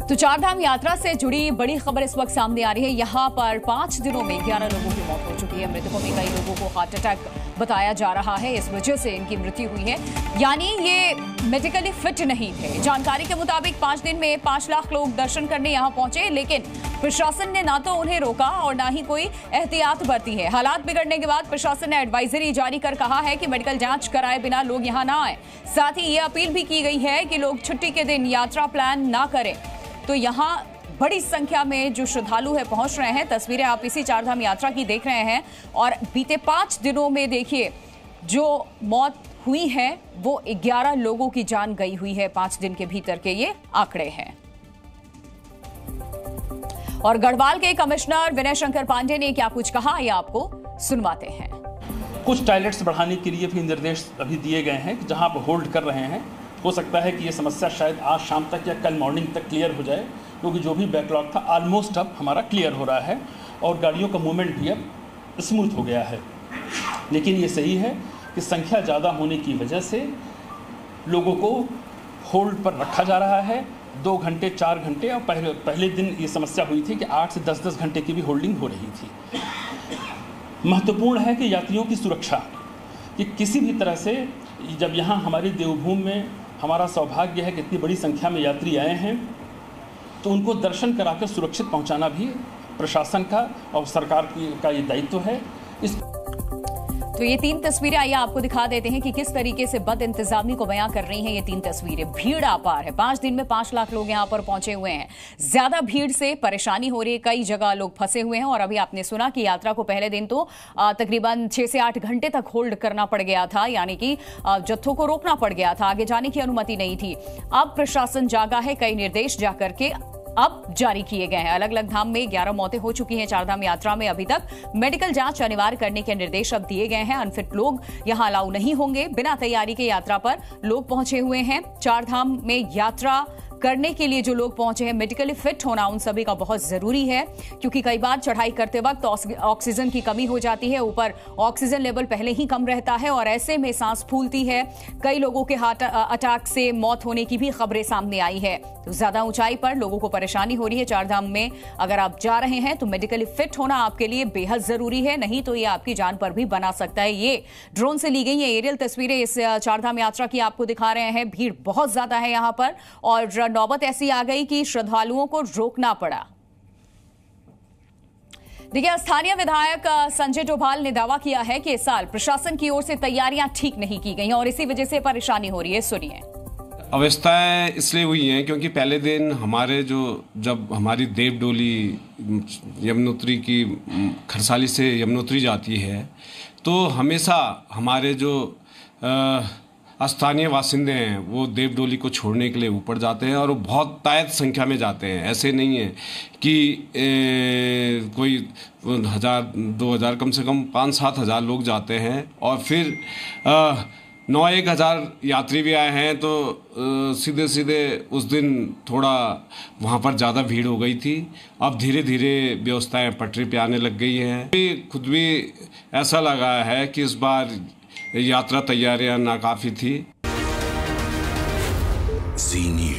तो चारधाम यात्रा से जुड़ी बड़ी खबर इस वक्त सामने आ रही है। यहाँ पर 5 दिनों में 11 लोगों की मौत हो चुकी है। मृतकों में कई लोगों को हार्ट अटैक बताया जा रहा है, इस वजह से इनकी मृत्यु हुई है। यानी ये मेडिकली फिट नहीं थे। जानकारी के मुताबिक 5 दिन में 5 लाख लोग दर्शन करने यहाँ पहुंचे, लेकिन प्रशासन ने ना तो उन्हें रोका और ना ही कोई एहतियात बरती है। हालात बिगड़ने के बाद प्रशासन ने एडवाइजरी जारी कर कहा है कि मेडिकल जांच कराए बिना लोग यहाँ ना आए। साथ ही ये अपील भी की गई है कि लोग छुट्टी के दिन यात्रा प्लान ना करें। तो यहाँ बड़ी संख्या में जो श्रद्धालु है पहुंच रहे हैं। तस्वीरें आप इसी चारधाम यात्रा की देख रहे हैं और बीते 5 दिनों में देखिए जो मौत हुई है वो 11 लोगों की जान गई हुई है। 5 दिन के भीतर के ये आंकड़े हैं। और गढ़वाल के कमिश्नर विनय शंकर पांडे ने क्या कुछ कहा, ये आपको सुनवाते हैं। कुछ टॉयलेट्स बढ़ाने के लिए भी निर्देश अभी दिए गए हैं कि जहां आप होल्ड कर रहे हैं, हो सकता है कि ये समस्या शायद आज शाम तक या कल मॉर्निंग तक क्लियर हो जाए, क्योंकि जो भी बैकलॉग था ऑलमोस्ट अब हमारा क्लियर हो रहा है और गाड़ियों का मूवमेंट भी अब स्मूथ हो गया है। लेकिन ये सही है कि संख्या ज़्यादा होने की वजह से लोगों को होल्ड पर रखा जा रहा है। 2 घंटे 4 घंटे और पहले दिन ये समस्या हुई थी कि 8 से 10 घंटे की भी होल्डिंग हो रही थी। महत्वपूर्ण है कि यात्रियों की सुरक्षा, कि किसी भी तरह से जब यहाँ हमारी देवभूमि में हमारा सौभाग्य है कि इतनी बड़ी संख्या में यात्री आए हैं, तो उनको दर्शन कराकर सुरक्षित पहुँचाना भी प्रशासन का और सरकार का ये दायित्व है। तो ये 3 तस्वीरें आइए आपको दिखा देते हैं कि किस तरीके से बद इंतजामी को बयां कर रही हैं ये 3 तस्वीरें। भीड़ अपार है। 5 दिन में 5 लाख लोग यहां पर पहुंचे हुए हैं। ज्यादा भीड़ से परेशानी हो रही है, कई जगह लोग फंसे हुए हैं। और अभी आपने सुना कि यात्रा को पहले दिन तो तकरीबन 6 से 8 घंटे तक होल्ड करना पड़ गया था, यानी कि जत्थों को रोकना पड़ गया था, आगे जाने की अनुमति नहीं थी। अब प्रशासन जागा है, कई निर्देश जाकर के अब जारी किए गए हैं। अलग अलग धाम में 11 मौतें हो चुकी हैं। चारधाम यात्रा में अभी तक मेडिकल जांच अनिवार्य करने के निर्देश अब दिए गए हैं। अनफिट लोग यहां अलाउ नहीं होंगे। बिना तैयारी के यात्रा पर लोग पहुंचे हुए हैं। चारधाम में यात्रा करने के लिए जो लोग पहुंचे हैं, मेडिकली फिट होना उन सभी का बहुत जरूरी है, क्योंकि कई बार चढ़ाई करते वक्त ऑक्सीजन की कमी हो जाती है। ऊपर ऑक्सीजन लेवल पहले ही कम रहता है और ऐसे में सांस फूलती है। कई लोगों के हार्ट अटैक से मौत होने की भी खबरें सामने आई है। तो ज्यादा ऊंचाई पर लोगों को परेशानी हो रही है। चारधाम में अगर आप जा रहे हैं तो मेडिकली फिट होना आपके लिए बेहद जरूरी है, नहीं तो ये आपकी जान पर भी बना सकता है। ये ड्रोन से ली गई है एरियल तस्वीरें इस चारधाम यात्रा की आपको दिखा रहे हैं। भीड़ बहुत ज्यादा है यहां पर और नौबत ऐसी आ गई कि श्रद्धालुओं को रोकना पड़ा। देखिए, स्थानीय विधायक संजय डोभाल ने दावा किया है कि इस साल प्रशासन की ओर से तैयारियां ठीक नहीं की गई और इसी वजह से परेशानी हो रही है। सुनिए। अवस्थाएं इसलिए हुई हैं क्योंकि पहले दिन जब हमारी देव डोली यमुनोत्री की खरसाली से यमुनोत्री जाती है, तो हमेशा हमारे जो स्थानीय बासिंदे हैं वो देव डोली को छोड़ने के लिए ऊपर जाते हैं और वो बहुत तायत संख्या में जाते हैं। ऐसे नहीं है कि कोई 1000-2000, कम से कम 5-7 हज़ार लोग जाते हैं। और फिर 9-1 हज़ार यात्री भी आए हैं, तो सीधे सीधे उस दिन थोड़ा वहाँ पर ज़्यादा भीड़ हो गई थी। अब धीरे धीरे व्यवस्थाएं पटरी पे आने लग गई हैं। खुद भी ऐसा लगा है कि इस बार यात्रा तैयारियां नाकाफी थी। जी न्यूज़।